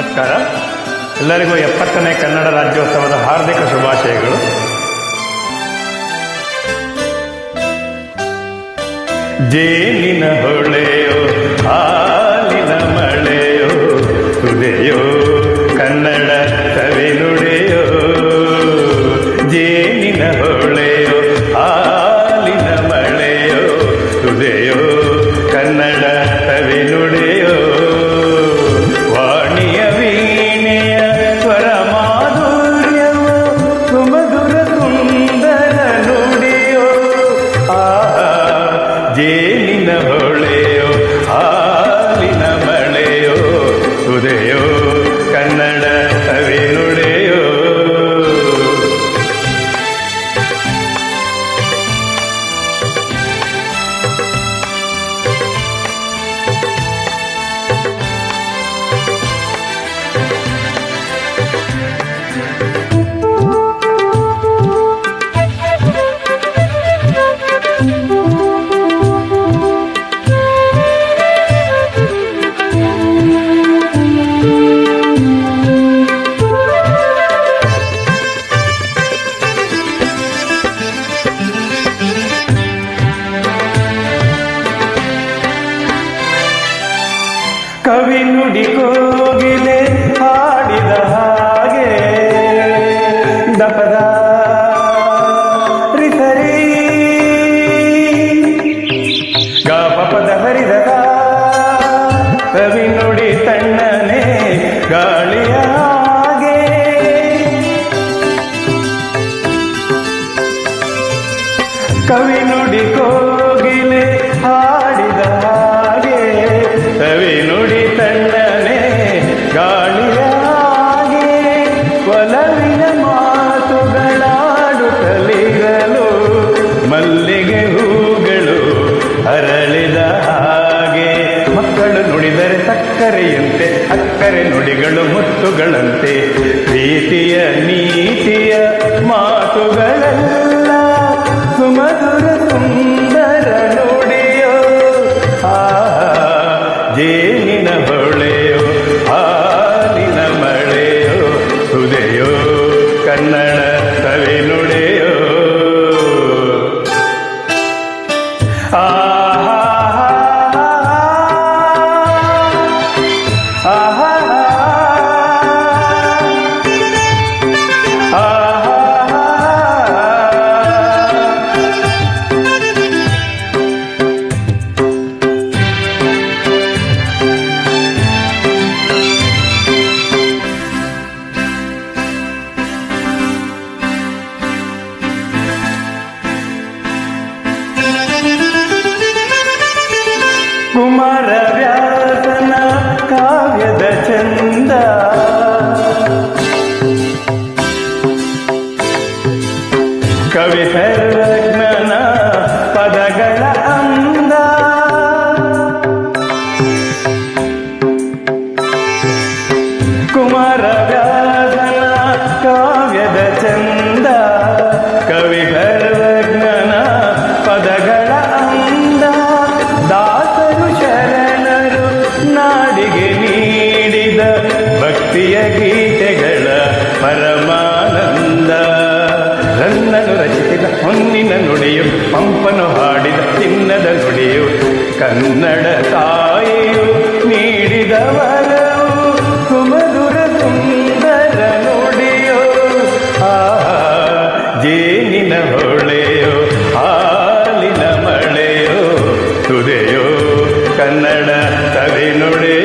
ನಮಸ್ಕಾರ. ಎಲ್ಲರಿಗೂ 70ನೇ ಕನ್ನಡ ರಾಜ್ಯೋತ್ಸವದ ಹಾರ್ದಿಕ ಶುಭಾಶಯಗಳು. ಜೇನಿನ ಹೊಳೆಯೋ ಹಾಲಿನ ಮಳೆಯೋ ಸುದೆಯೋ ಕನ್ನಡ ಸವಿನುಡಿಯೋ. ಜೇನಿನ ಹೊಳೆಯೋ ಹಾಲಿನ ಮಳೆಯೋ ಸುದೆಯೋ ಕನ್ನಡ ಸವಿನುಡಿಯೋ. ವಾಣಿಯ ವೀಣೆಯ ಸ್ವರ ಮಾಧುರ್ಯವೋ ಸುಮಧುರ ಸುಂದರ ನುಡಿಯೋ. ಜೇನಿನ ಹೊಳೆಯೋ ಹಾಲಿನ ಮಳೆಯೋ ಸುದೆಯೋ ಕನ್ನಡ ಸವಿನುಡಿಯೋ. ಕವಿ ನುಡಿ ಕೋಗಿಲೆ ಹಾಡಿದ ಹಾಗೆ ದಪದ ರಿಸರಿ ಗಾಪದ ಹರಿದ ಕವಿ ನುಡಿ ತಣ್ಣನೆ ಗಾಳಿಯ ಹಾಗೆ. ಕವಿ ನುಡಿ ಕೋಗಿಲೆ ಹಾಡಿದ ಹಾಗೆ ಕವಿ ನುಡಿ ತಣ್ಣನೆ ಗಾಳಿಯ ಹಾಗೆ. ಒಲವಿನ ಮಾತುಗಳಾಡುತ್ತಲಿರಲು ಮಲ್ಲಿಗೆ ಹೂಗಳು ಅರಳಿದ ಹಾಗೆ. ಮಕ್ಕಳು ನುಡಿದರೆ ಸಕ್ಕರೆಯಂತೆ ಅಕ್ಕರೆ ನುಡಿಗಳು ಮುತ್ತುಗಳಂತೆ. ಪ್ರೀತಿಯ ನೀತಿಯ ಮಾತುಗಳೆಲ್ಲ ಸುಮಧುರ ಸುಂದರ ನುಡಿಯೋ. ಜೇನಿನ ಹೊಳೆಯೋ ಹಾಲಿನ ಮಳೆಯೋ ಸುದೆಯೋ ಕನ್ನಡ ಸವಿನುಡಿಯೋ. ಕುಮಾರ ವ್ಯಾಸನ ಕಾವ್ಯದ ಚಂದ ಕವಿ ಸರ್ವಜ್ಞನ ಪದಗಳ ಅಂದ. ಕುಮಾರ ವ್ಯಾಸನ ಕಾವ್ಯದ ಚಂದ ಕವಿ ಸರ್ವಜ್ಞನ ಪದಗಳ ಅಂದ. ದಾಸರು ಶರಣರು ನಾಡಿಗೆ ನೀಡಿದ ಭಕ್ತಿಯ ಗೀತೆಗಳ ಪರಮಾನಂದ. ರನ್ನನು ರಚಿಸಿದ ಹೊನ್ನಿನ ನುಡಿಯು ಪಂಪನು ಹಾಡಿದ ಚಿನ್ನದ ನುಡಿಯು ಕನ್ನಡ ತಾಯಿಯು ನೀಡಿದ ವರವು ಸುಮಧುರ ಸುಂದರ ನುಡಿಯೋ. ಜೇನಿನ ಹೊಳೆಯೋ ಹಾಲಿನ ಮಳೆಯೋ ಸುದೆಯೋ ಕನ್ನಡ ಸವಿನುಡಿಯೋ.